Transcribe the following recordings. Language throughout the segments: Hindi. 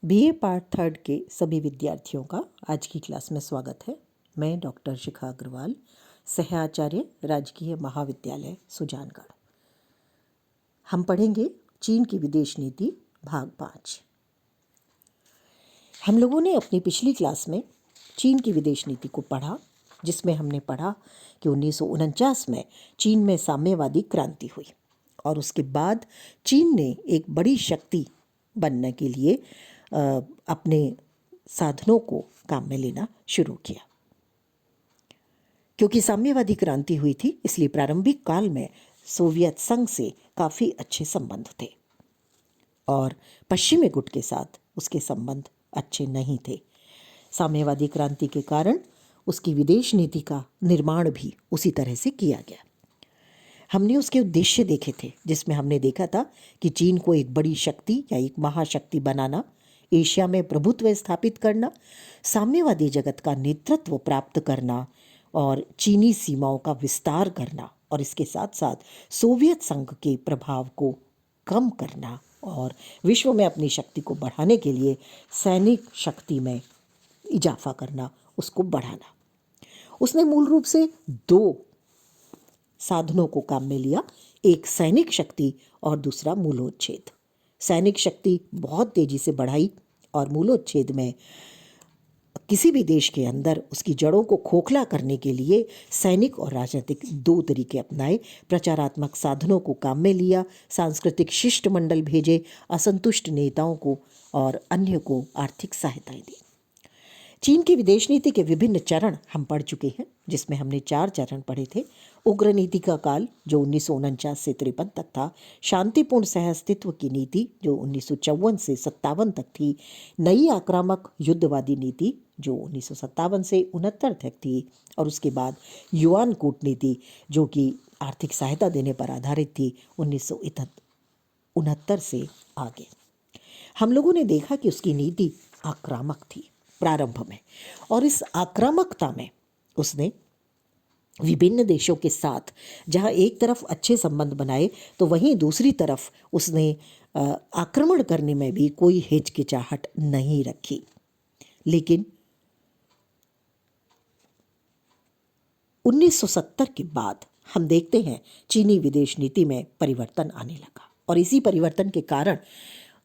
बीए पार्ट थर्ड के सभी विद्यार्थियों का आज की क्लास में स्वागत है। मैं डॉक्टर शिखा अग्रवाल, सह-आचार्य, राजकीय महाविद्यालय सुजानगढ़। हम पढ़ेंगे चीन की विदेश नीति भाग 5। हम लोगों ने अपनी पिछली क्लास में चीन की विदेश नीति को पढ़ा, जिसमें हमने पढ़ा कि 1949 में चीन में साम्यवादी क्रांति हुई और उसके बाद चीन ने एक बड़ी शक्ति बनने के लिए अपने साधनों को काम में लेना शुरू किया। क्योंकि साम्यवादी क्रांति हुई थी, इसलिए प्रारंभिक काल में सोवियत संघ से काफ़ी अच्छे संबंध थे और पश्चिमी गुट के साथ उसके संबंध अच्छे नहीं थे। साम्यवादी क्रांति के कारण उसकी विदेश नीति का निर्माण भी उसी तरह से किया गया। हमने उसके उद्देश्य देखे थे, जिसमें हमने देखा था कि चीन को एक बड़ी शक्ति या एक महाशक्ति बनाना, एशिया में प्रभुत्व स्थापित करना, साम्यवादी जगत का नेतृत्व प्राप्त करना और चीनी सीमाओं का विस्तार करना और इसके साथ साथ सोवियत संघ के प्रभाव को कम करना और विश्व में अपनी शक्ति को बढ़ाने के लिए सैनिक शक्ति में इजाफा करना, उसको बढ़ाना। उसने मूल रूप से दो साधनों को काम में लिया, एक सैनिक शक्ति और दूसरा मूलोच्छेद। सैनिक शक्ति बहुत तेजी से बढ़ाई और मूलोच्छेद में किसी भी देश के अंदर उसकी जड़ों को खोखला करने के लिए सैनिक और राजनीतिक दो तरीके अपनाए। प्रचारात्मक साधनों को काम में लिया, सांस्कृतिक शिष्टमंडल भेजे, असंतुष्ट नेताओं को और अन्य को आर्थिक सहायताएं दी। चीन की विदेश नीति के विभिन्न चरण हम पढ़ चुके हैं, जिसमें हमने 4 चरण पढ़े थे। उग्र नीति का काल जो 1949 से 53 तक था, शांतिपूर्ण सहअस्तित्व की नीति जो 1954 से 57 तक थी, नई आक्रामक युद्धवादी नीति जो 1957 से 69 तक थी और उसके बाद युआन कूटनीति जो कि आर्थिक सहायता देने पर आधारित थी 1969 से आगे। हम लोगों ने देखा कि उसकी नीति आक्रामक थी प्रारंभ में, और इस आक्रामकता में उसने विभिन्न देशों के साथ जहां एक तरफ अच्छे संबंध बनाए तो वहीं दूसरी तरफ उसने आक्रमण करने में भी कोई हिचकिचाहट नहीं रखी। लेकिन 1970 के बाद हम देखते हैं चीनी विदेश नीति में परिवर्तन आने लगा और इसी परिवर्तन के कारण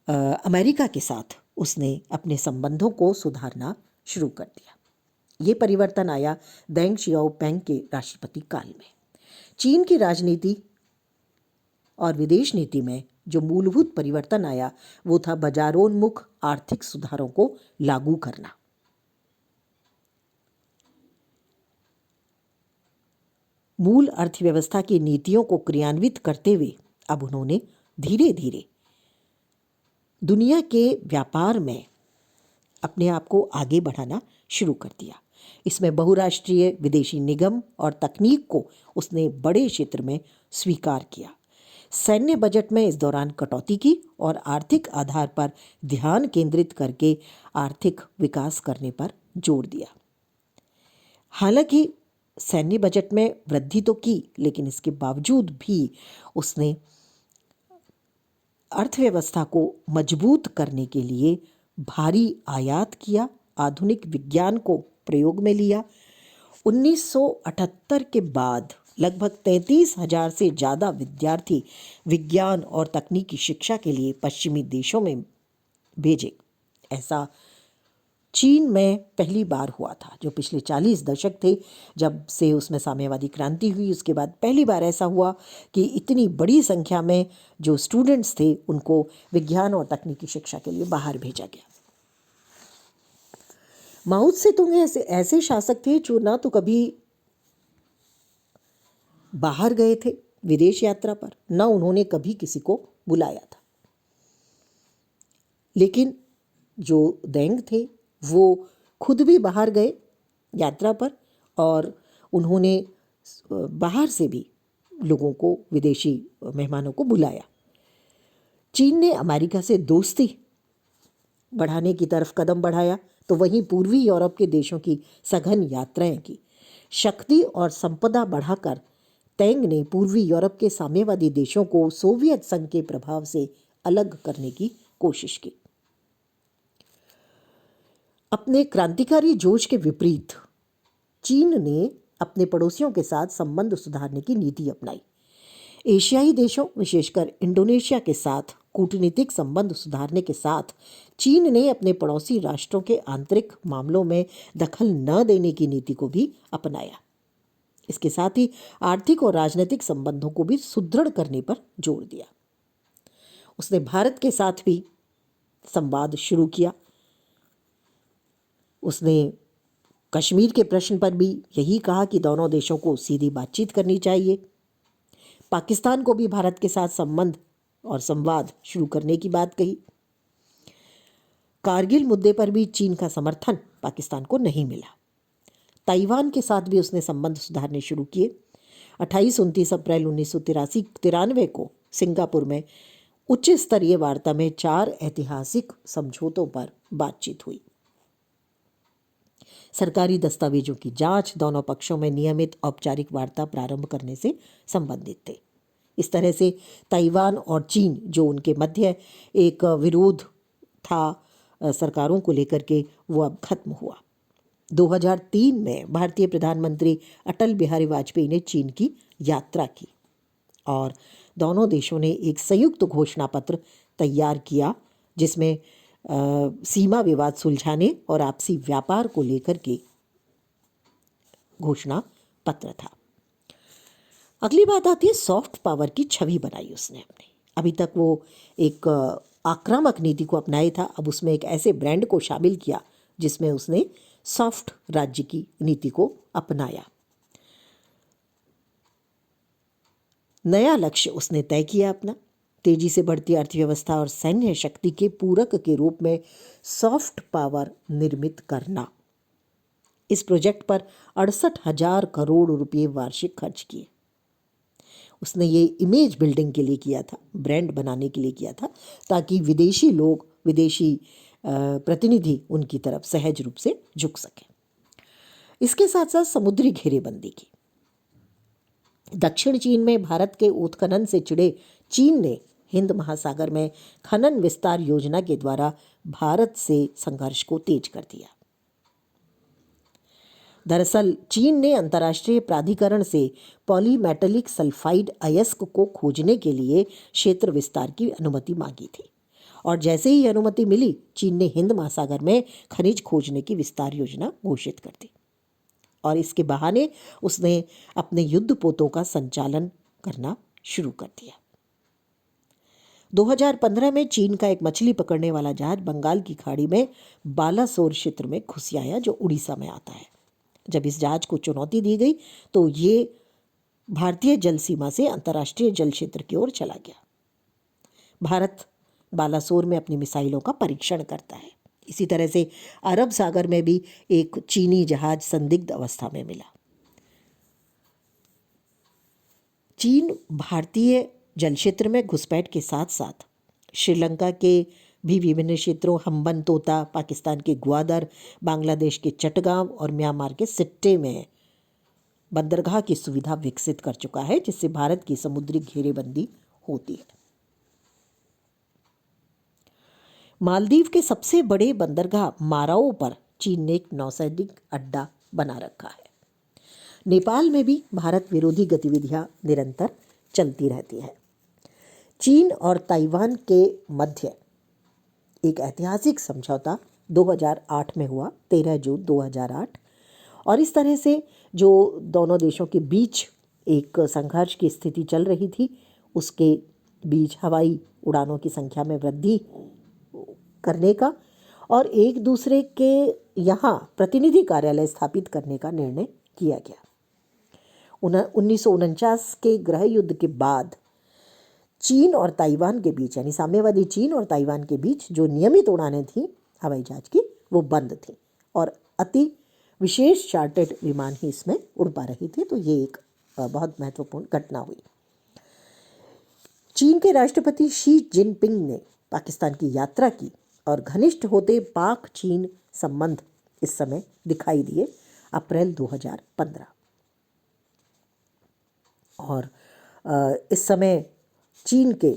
अमेरिका के साथ उसने अपने संबंधों को सुधारना शुरू कर दिया। ये परिवर्तन आया देंग शियाओपेंग के राष्ट्रपति काल में। चीन की राजनीति और विदेश नीति में जो मूलभूत परिवर्तन आया वो था बाजारोन्मुख आर्थिक सुधारों को लागू करना। मूल अर्थव्यवस्था की नीतियों को क्रियान्वित करते हुए अब उन्होंने धीरे धीरे दुनिया के व्यापार में अपने आप को आगे बढ़ाना शुरू कर दिया। इसमें बहुराष्ट्रीय विदेशी निगम और तकनीक को उसने बड़े क्षेत्र में स्वीकार किया। सैन्य बजट में इस दौरान कटौती की और आर्थिक आधार पर ध्यान केंद्रित करके आर्थिक विकास करने पर जोर दिया। हालांकि सैन्य बजट में वृद्धि तो की, लेकिन इसके बावजूद भी उसने अर्थव्यवस्था को मजबूत करने के लिए भारी आयात किया, आधुनिक विज्ञान को प्रयोग में लिया। 1978 के बाद लगभग 33,000 से ज़्यादा विद्यार्थी विज्ञान और तकनीकी शिक्षा के लिए पश्चिमी देशों में भेजे। ऐसा चीन में पहली बार हुआ था, जो पिछले 40 दशक थे जब से उसमें साम्यवादी क्रांति हुई। उसके बाद पहली बार ऐसा हुआ कि इतनी बड़ी संख्या में जो स्टूडेंट्स थे उनको विज्ञान और तकनीकी शिक्षा के लिए बाहर भेजा गया। माओ त्से-तुंग ऐसे शासक थे जो ना तो कभी बाहर गए थे विदेश यात्रा पर, ना उन्होंने कभी किसी को बुलाया था। लेकिन जो देंग थे वो खुद भी बाहर गए यात्रा पर और उन्होंने बाहर से भी लोगों को, विदेशी मेहमानों को बुलाया। चीन ने अमेरिका से दोस्ती बढ़ाने की तरफ कदम बढ़ाया तो वहीं पूर्वी यूरोप के देशों की सघन यात्राएं की। शक्ति और संपदा बढ़ाकर तेंग ने पूर्वी यूरोप के साम्यवादी देशों को सोवियत संघ के प्रभाव से अलग करने की कोशिश की। अपने क्रांतिकारी जोश के विपरीत चीन ने अपने पड़ोसियों के साथ संबंध सुधारने की नीति अपनाई। एशियाई देशों, विशेषकर इंडोनेशिया के साथ कूटनीतिक संबंध सुधारने के साथ चीन ने अपने पड़ोसी राष्ट्रों के आंतरिक मामलों में दखल न देने की नीति को भी अपनाया। इसके साथ ही आर्थिक और राजनीतिक संबंधों को भी सुदृढ़ करने पर जोर दिया। उसने भारत के साथ भी संवाद शुरू किया। उसने कश्मीर के प्रश्न पर भी यही कहा कि दोनों देशों को सीधी बातचीत करनी चाहिए। पाकिस्तान को भी भारत के साथ संबंध और संवाद शुरू करने की बात कही। कारगिल मुद्दे पर भी चीन का समर्थन पाकिस्तान को नहीं मिला। ताइवान के साथ भी उसने संबंध सुधारने शुरू किए। 28-29 अप्रैल 1993 को सिंगापुर में उच्च स्तरीय वार्ता में 4 ऐतिहासिक समझौतों पर बातचीत हुई। सरकारी दस्तावेजों की जांच, दोनों पक्षों में नियमित औपचारिक वार्ता प्रारंभ करने से संबंधित थे। इस तरह से ताइवान और चीन, जो उनके मध्य एक विरोध था सरकारों को लेकर के, वो अब खत्म हुआ। 2003 में भारतीय प्रधानमंत्री अटल बिहारी वाजपेयी ने चीन की यात्रा की और दोनों देशों ने एक संयुक्त घोषणा पत्र तैयार किया जिसमें सीमा विवाद सुलझाने और आपसी व्यापार को लेकर के घोषणा पत्र था। अगली बात आती है सॉफ्ट पावर की छवि बनाई उसने अपनी। अभी तक वो एक आक्रामक नीति को अपनाए था, अब उसमें एक ऐसे ब्रांड को शामिल किया जिसमें उसने सॉफ्ट राज्य की नीति को अपनाया। नया लक्ष्य उसने तय किया अपना, तेजी से बढ़ती अर्थव्यवस्था और सैन्य शक्ति के पूरक के रूप में सॉफ्ट पावर निर्मित करना। इस प्रोजेक्ट पर 68,000 करोड़ रुपए वार्षिक खर्च किए। उसने ये इमेज बिल्डिंग के लिए किया था, ब्रांड बनाने के लिए किया था, ताकि विदेशी लोग, विदेशी प्रतिनिधि उनकी तरफ सहज रूप से झुक सकें। इसके साथ साथ समुद्री घेरेबंदी की। दक्षिण चीन में भारत के उत्खनन से चिढ़े चीन ने हिंद महासागर में खनन विस्तार योजना के द्वारा भारत से संघर्ष को तेज कर दिया। दरअसल चीन ने अंतर्राष्ट्रीय प्राधिकरण से पॉलीमेटेलिक सल्फाइड अयस्क को खोजने के लिए क्षेत्र विस्तार की अनुमति मांगी थी और जैसे ही अनुमति मिली, चीन ने हिंद महासागर में खनिज खोजने की विस्तार योजना घोषित कर दी और इसके बहाने उसने अपने युद्धपोतों का संचालन करना शुरू कर दिया। 2015 में चीन का एक मछली पकड़ने वाला जहाज बंगाल की खाड़ी में बालासोर क्षेत्र में घुस आया, जो उड़ीसा में आता है। जब इस जहाज को चुनौती दी गई तो ये भारतीय जल सीमा से अंतर्राष्ट्रीय जल क्षेत्र की ओर चला गया। भारत बालासोर में अपनी मिसाइलों का परीक्षण करता है। इसी तरह से अरब सागर में भी एक चीनी जहाज संदिग्ध अवस्था में मिला। चीन भारतीय जल क्षेत्र में घुसपैठ के साथ साथ श्रीलंका के भी विभिन्न क्षेत्रों, हम्बनतोता, पाकिस्तान के ग्वादर, बांग्लादेश के चटगांव और म्यांमार के सिट्टे में बंदरगाह की सुविधा विकसित कर चुका है, जिससे भारत की समुद्री घेरेबंदी होती है। मालदीव के सबसे बड़े बंदरगाह माराओ पर चीन ने एक नौसैनिक अड्डा बना रखा है। नेपाल में भी भारत विरोधी गतिविधियां निरंतर चलती रहती है। चीन और ताइवान के मध्य एक ऐतिहासिक समझौता 2008 में हुआ, 13 जून 2008, और इस तरह से जो दोनों देशों के बीच एक संघर्ष की स्थिति चल रही थी, उसके बीच हवाई उड़ानों की संख्या में वृद्धि करने का और एक दूसरे के यहाँ प्रतिनिधि कार्यालय स्थापित करने का निर्णय किया गया। 1949 के गृह युद्ध के बाद चीन और ताइवान के बीच, यानी साम्यवादी चीन और ताइवान के बीच जो नियमित उड़ानें थीं हवाई जहाज की, वो बंद थी और अति विशेष चार्टर्ड विमान ही इसमें उड़ पा रही थी। तो ये एक बहुत महत्वपूर्ण घटना हुई। चीन के राष्ट्रपति शी जिनपिंग ने पाकिस्तान की यात्रा की और घनिष्ठ होते पाक चीन संबंध इस समय दिखाई दिए अप्रैल 2015। और इस समय चीन के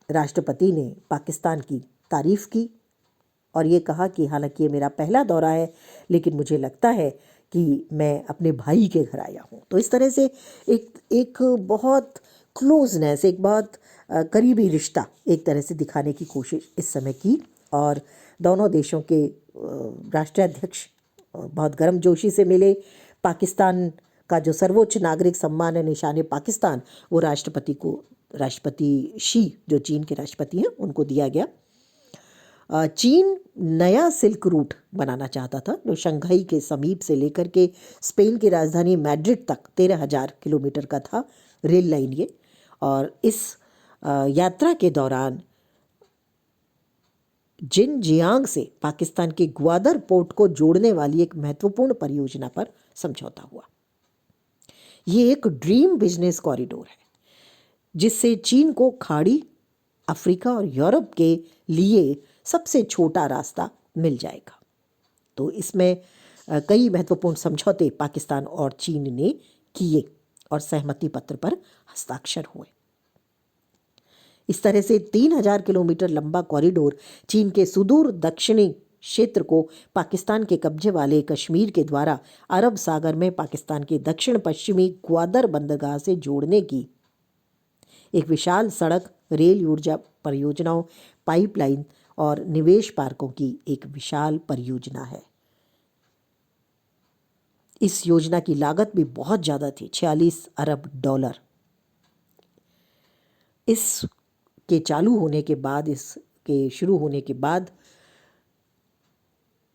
राष्ट्रपति ने पाकिस्तान की तारीफ की और ये कहा कि हालांकि ये मेरा पहला दौरा है, लेकिन मुझे लगता है कि मैं अपने भाई के घर आया हूँ। तो इस तरह से एक एक बहुत क्लोजनेस, एक बहुत करीबी रिश्ता एक तरह से दिखाने की कोशिश इस समय की। और दोनों देशों के राष्ट्राध्यक्ष बहुत गर्मजोशी से मिले। पाकिस्तान का जो सर्वोच्च नागरिक सम्मान है, निशान पाकिस्तान, वो राष्ट्रपति शी, जो चीन के राष्ट्रपति हैं, उनको दिया गया। चीन नया सिल्क रूट बनाना चाहता था, जो शंघाई के समीप से लेकर के स्पेन की राजधानी मैड्रिड तक 13,000 किलोमीटर का था रेल लाइन ये। और इस यात्रा के दौरान जिनजियांग से पाकिस्तान के ग्वादर पोर्ट को जोड़ने वाली एक महत्वपूर्ण परियोजना पर समझौता हुआ। ये एक ड्रीम बिजनेस कॉरिडोर है जिससे चीन को खाड़ी, अफ्रीका और यूरोप के लिए सबसे छोटा रास्ता मिल जाएगा। तो इसमें कई महत्वपूर्ण समझौते पाकिस्तान और चीन ने किए और सहमति पत्र पर हस्ताक्षर हुए। इस तरह से 3,000 किलोमीटर लंबा कॉरिडोर चीन के सुदूर दक्षिणी क्षेत्र को पाकिस्तान के कब्जे वाले कश्मीर के द्वारा अरब सागर में पाकिस्तान के दक्षिण पश्चिमी ग्वादर बंदरगाह से जोड़ने की एक विशाल सड़क, रेल, ऊर्जा परियोजनाओं, पाइपलाइन और निवेश पार्कों की एक विशाल परियोजना है। इस योजना की लागत भी बहुत ज़्यादा थी, $46 अरब। इसके चालू होने के बाद, इसके शुरू होने के बाद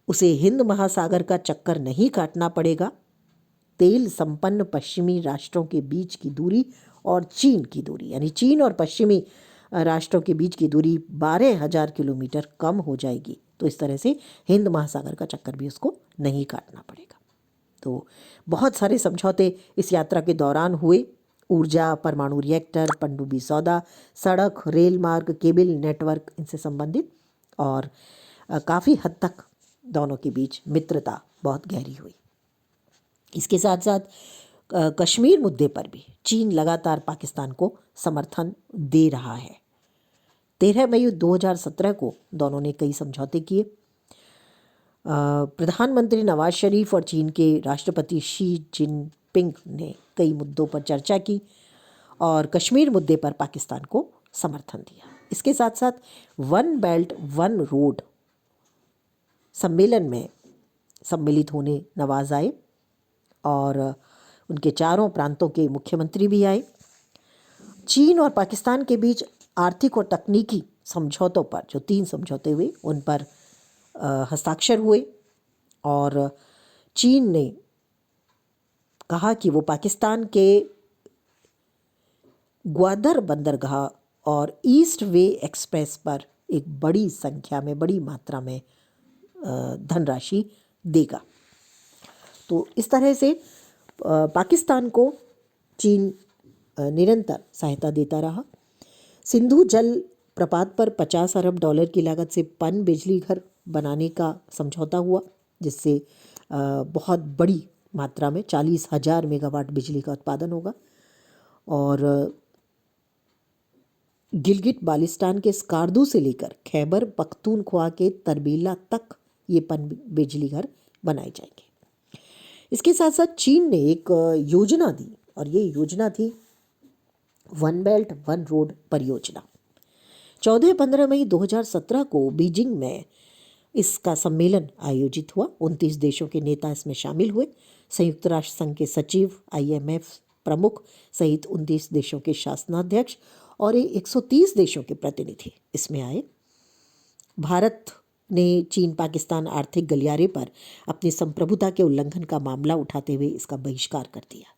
उसे हिंद महासागर का चक्कर नहीं काटना पड़ेगा। तेल संपन्न पश्चिमी राष्ट्रों के बीच की दूरी और चीन की दूरी, यानी चीन और पश्चिमी राष्ट्रों के बीच की दूरी 12,000 किलोमीटर कम हो जाएगी। तो इस तरह से हिंद महासागर का चक्कर भी उसको नहीं काटना पड़ेगा। तो बहुत सारे समझौते इस यात्रा के दौरान हुए। ऊर्जा, परमाणु रिएक्टर, पनडुब्बी सौदा, सड़क, रेल मार्ग, केबल नेटवर्क, इनसे संबंधित। और काफ़ी हद तक दोनों के बीच मित्रता बहुत गहरी हुई। इसके साथ साथ कश्मीर मुद्दे पर भी चीन लगातार पाकिस्तान को समर्थन दे रहा है। 13 मई 2017 को दोनों ने कई समझौते किए। प्रधानमंत्री नवाज शरीफ और चीन के राष्ट्रपति शी जिनपिंग ने कई मुद्दों पर चर्चा की और कश्मीर मुद्दे पर पाकिस्तान को समर्थन दिया। इसके साथ साथ वन बेल्ट वन रोड सम्मेलन में सम्मिलित होने नवाज आए और उनके चारों प्रांतों के मुख्यमंत्री भी आए। चीन और पाकिस्तान के बीच आर्थिक और तकनीकी समझौतों पर, जो 3 समझौते हुए, उन पर हस्ताक्षर हुए। और चीन ने कहा कि वो पाकिस्तान के ग्वादर बंदरगाह और ईस्ट वे एक्सप्रेस पर एक बड़ी संख्या में, बड़ी मात्रा में धनराशि देगा। तो इस तरह से पाकिस्तान को चीन निरंतर सहायता देता रहा। सिंधु जल प्रपात पर $50 अरब की लागत से पन बिजली घर बनाने का समझौता हुआ, जिससे बहुत बड़ी मात्रा में 40,000 मेगावाट बिजली का उत्पादन होगा। और गिलगिट बाल्टिस्तान के स्कार्दू से लेकर खैबर पख्तूनख्वा के तरबेला तक ये पन बिजली घर बनाए जाएंगे। इसके साथ साथ चीन ने एक योजना दी और ये योजना थी वन बेल्ट वन रोड परियोजना। 14-15 मई 2017 को बीजिंग में इसका सम्मेलन आयोजित हुआ। 29 देशों के नेता इसमें शामिल हुए। संयुक्त राष्ट्र संघ के सचिव, IMF प्रमुख सहित 29 देशों के शासनाध्यक्ष और 130 देशों के प्रतिनिधि इसमें आए। भारत ने चीन पाकिस्तान आर्थिक गलियारे पर अपनी संप्रभुता के उल्लंघन का मामला उठाते हुए इसका बहिष्कार कर दिया।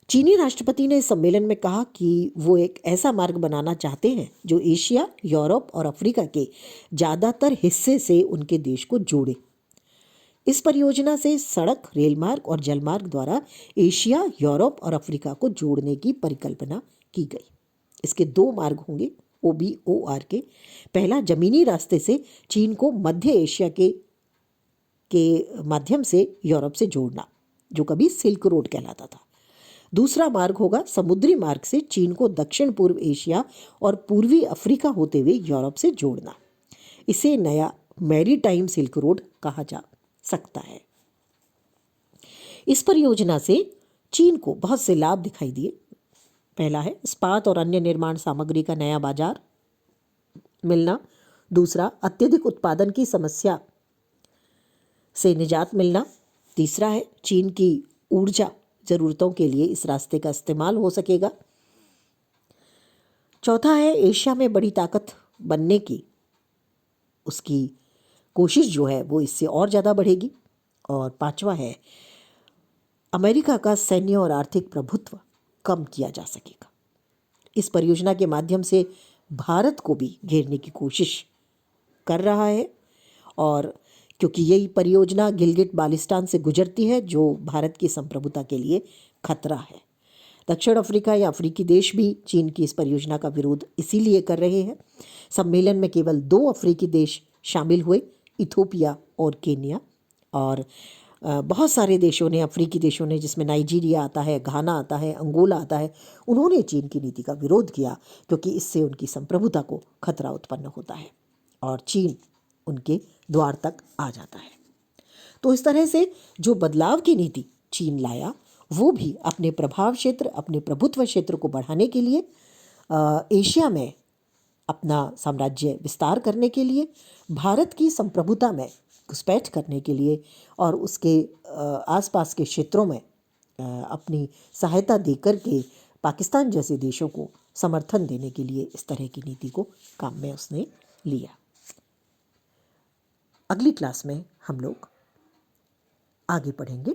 चीनी राष्ट्रपति ने इस सम्मेलन में कहा कि वो एक ऐसा मार्ग बनाना चाहते हैं जो एशिया, यूरोप और अफ्रीका के ज़्यादातर हिस्से से उनके देश को जोड़े। इस परियोजना से सड़क, रेल मार्ग और जल मार्ग द्वारा एशिया, यूरोप और अफ्रीका को जोड़ने की परिकल्पना की गई। इसके 2 मार्ग होंगे, OBOR के। पहला, जमीनी रास्ते से चीन को मध्य एशिया के माध्यम से यूरोप से जोड़ना, जो कभी सिल्क रोड कहलाता था। दूसरा मार्ग होगा समुद्री मार्ग से चीन को दक्षिण पूर्व एशिया और पूर्वी अफ्रीका होते हुए यूरोप से जोड़ना। इसे नया मैरीटाइम सिल्क रोड कहा जा सकता है। इस परियोजना से चीन को बहुत से लाभ दिखाई दिए। पहला है इस्पात और अन्य निर्माण सामग्री का नया बाजार मिलना। दूसरा, अत्यधिक उत्पादन की समस्या से निजात मिलना। तीसरा है चीन की ऊर्जा जरूरतों के लिए इस रास्ते का इस्तेमाल हो सकेगा। चौथा है एशिया में बड़ी ताकत बनने की उसकी कोशिश जो है वो इससे और ज़्यादा बढ़ेगी। और पांचवा है अमेरिका का सैन्य और आर्थिक प्रभुत्व कम किया जा सकेगा। इस परियोजना के माध्यम से भारत को भी घेरने की कोशिश कर रहा है, और क्योंकि यही परियोजना गिलगिट बाल्टिस्तान से गुजरती है जो भारत की संप्रभुता के लिए खतरा है। दक्षिण अफ्रीका या अफ्रीकी देश भी चीन की इस परियोजना का विरोध इसीलिए कर रहे हैं। सम्मेलन में केवल 2 अफ्रीकी देश शामिल हुए, इथोपिया और केन्या। और बहुत सारे देशों ने, अफ्रीकी देशों ने, जिसमें नाइजीरिया आता है, घाना आता है, अंगोला आता है, उन्होंने चीन की नीति का विरोध किया क्योंकि इससे उनकी संप्रभुता को खतरा उत्पन्न होता है और चीन उनके द्वार तक आ जाता है। तो इस तरह से जो बदलाव की नीति चीन लाया वो भी अपने प्रभाव क्षेत्र, अपने प्रभुत्व क्षेत्र को बढ़ाने के लिए, एशिया में अपना साम्राज्य विस्तार करने के लिए, भारत की संप्रभुता में घुसपैठ करने के लिए और उसके आसपास के क्षेत्रों में अपनी सहायता देकर के पाकिस्तान जैसे देशों को समर्थन देने के लिए इस तरह की नीति को काम में उसने लिया। अगली क्लास में हम लोग आगे पढ़ेंगे।